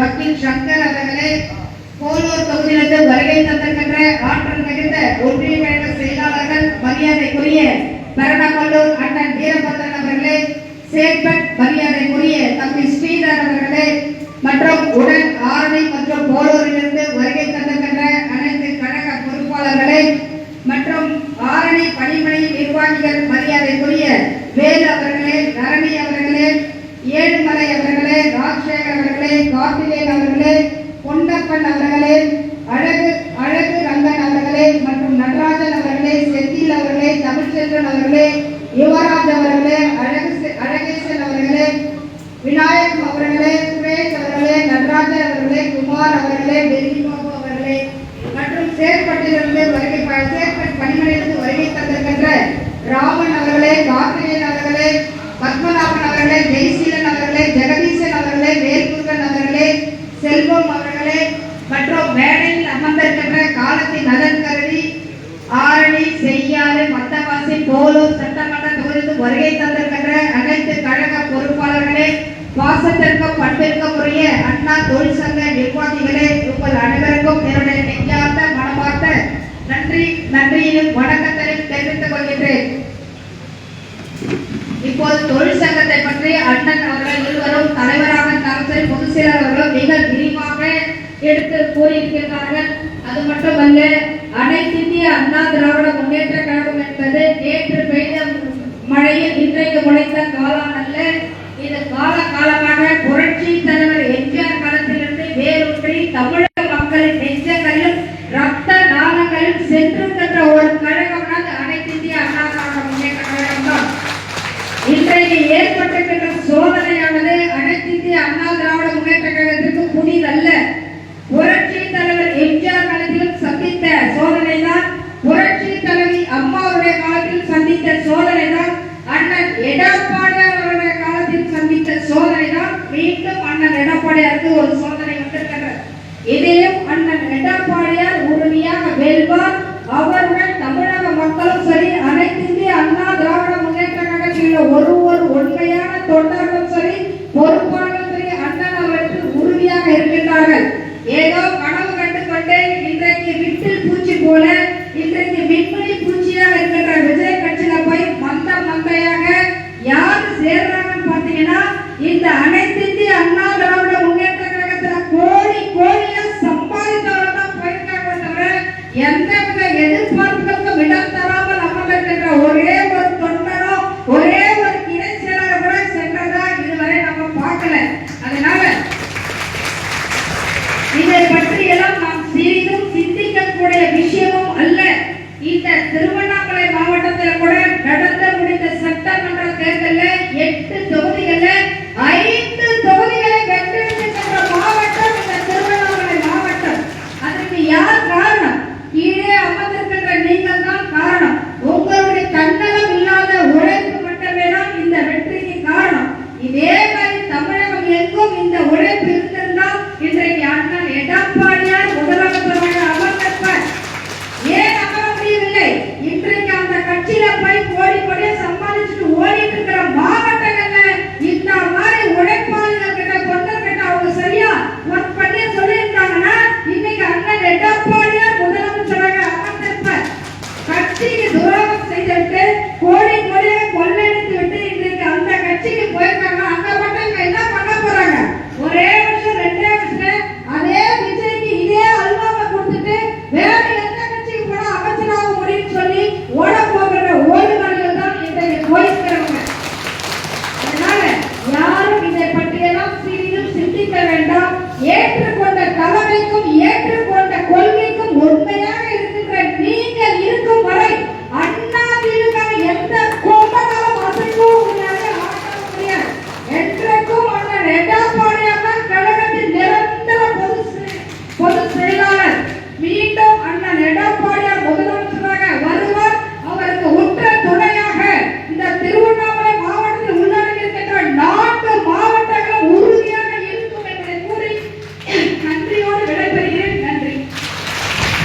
வக்கீல் சங்கர் அவர்களே, போலூர் தொகுதியிலிருந்து வருகை தந்திருக்கின்ற ஆற்றல் மிகுந்த ஒன்றிய கழக செயலாளர்கள், மரியாதைக்குரிய பெரணமல்லூர் அண்ணன் வீரபத்ரன் அவர்களே, சேட்பட் மரியாதைக்குரிய தம்பி ஸ்ரீதர் அவர்களே, மற்றும் உடன் ஆரணி மற்றும் போலூரிலிருந்து வருகை தந்திருக்கின்ற அனைத்து கழக பொறுப்பாளர்களே மற்றும் ஆரணி பணிமனை நிர்வாகிகள், மரியாதைக்குரிய வேலு அவர்களே, தரணி அவர்களே, ஏழுமலை அவர்களே, ராஜசேகர் அவர்களே, கார்த்திகேயன் அவர்களே, பொன்னப்பன் அவர்களே, அழகு ரங்கன் அவர்களே மற்றும் நடராஜன் அவர்களே, செந்தில் அவர்களே, தமிழ்ச்செல்வன் அவர்களே, யுவராஜ் அவர்களே, அழகேசன் அவர்களே, விநாயகம் அவர்களே, சுரேஷ் அவர்களே, நடராஜன் அவர்களே, குமார் அவர்களே, டெல்லிபாபு அவர்களே மற்றும் சேர்பட்டிலிருந்து சேர்பட் பணிமனையிலிருந்து வருகை தந்திருக்கின்ற ராமன் அவர்களே, கார்த்திகேயன் அவர்களே, பத்மநாபன் அவர்களே, ஜெய்சீலன் அவர்களே, ஜெகதீசன் அவர்களே, வேல்முருகன் அவர்களே, செல்வம் அவர்களே மற்றும் மேடையில் அமர்ந்திருக்கின்ற காலத்தின் நலன் கருதி ஆரணி, செய்யாறு, மத்தவாசி, போலூர் சட்டமன்ற தொகுதிக்கு வருகை தந்திருக்கின்ற அனைத்து கழக பொறுப்பாளர்களே, பாசத்திற்கும் பண்பிற்கும் உரிய அண்ணா தொழிற்சங்க நிர்வாகிகளே, உங்கள் அனைவருக்கும் என்னுடைய நெஞ்சார்ந்த மனமார்ந்த நன்றியையும் வணக்கத்தையும் தெரிவித்துக் கொள்கின்றேன். இப்போது தொழிற்சங்கத்தை பற்றி அண்ணன் அவர்கள் இருவரும் தலைவராக இருந்தாலும் சரி, பொதுச் செயலாளர் அவர்களும் மிக விரிவாக எடுத்து கூறியிருக்கிறார்கள். அது மட்டுமல்ல, அனைத்து இந்திய அண்ணா திராவிட முன்னேற்ற கழகம் என்பது நேற்று பெய்த மழையில் இன்றைக்கு முளைத்த காலம் அல்ல. இது காலமாக புரட்சி தலைவர் எம்ஜிஆர் காலத்திலிருந்து வேரூன்றி தமிழக மக்களின் நெஞ்சங்களிலும் ரத்த நாளங்களில் சென்றிருக்கின்ற ஒரு கழகம்னால் அனைத்து இந்திய அண்ணா திராவிட முன்னேற்ற கழகம் தான். இன்றைக்கு ஏற்பட்டிருக்கின்ற சோதனையானது அனைத்து இந்திய அண்ணா திராவிட முன்னேற்ற கழகத்திற்கு புதிதல்ல. புரட்சி தலைவர் எம்ஜிஆர் காலத்திலும் சந்தித்த சோதனை தான், புரட்சி தலைவி அம்மாவுடைய காலத்தில் சந்தித்த சோதனை தான், அண்ணன் எடப்பாடியார் அவருடைய காலத்தில் சந்தித்த சோதனை தான். மீண்டும் அண்ணன் எடப்பாடியாருக்கு ஒரு சோதனை வந்திருக்கிறது. இதையும் அண்ணன் எடப்பாடியார் உறுதியாக வெல்வார். அவருடன் தமிழக மக்களும் சரி, அனைத்து இந்திய அண்ணா திராவிட முன்னேற்ற கழகத்தில் ஒரு உண்மையான தொண்டர்களும் சரி, பொறுப்பாளர்கள் சரி, அண்ணன் அவருக்கு உறுதியாக இருக்கின்றார்கள். ஏதோ கனவு கண்டு கொண்டு இன்றைக்கு விட்டில் பூச்சி போல இன்றைக்கு விண்வெளி பூச்சியாக இருக்கின்ற விஜய் கட்சியில போய் மந்தையாக யாரு சேர்றாங்கன்னு பாத்தீங்கன்னா, இந்த அனைத்து இந்திய அண்ணா திராவிட முன்னேற்ற கழகத்துல கோடி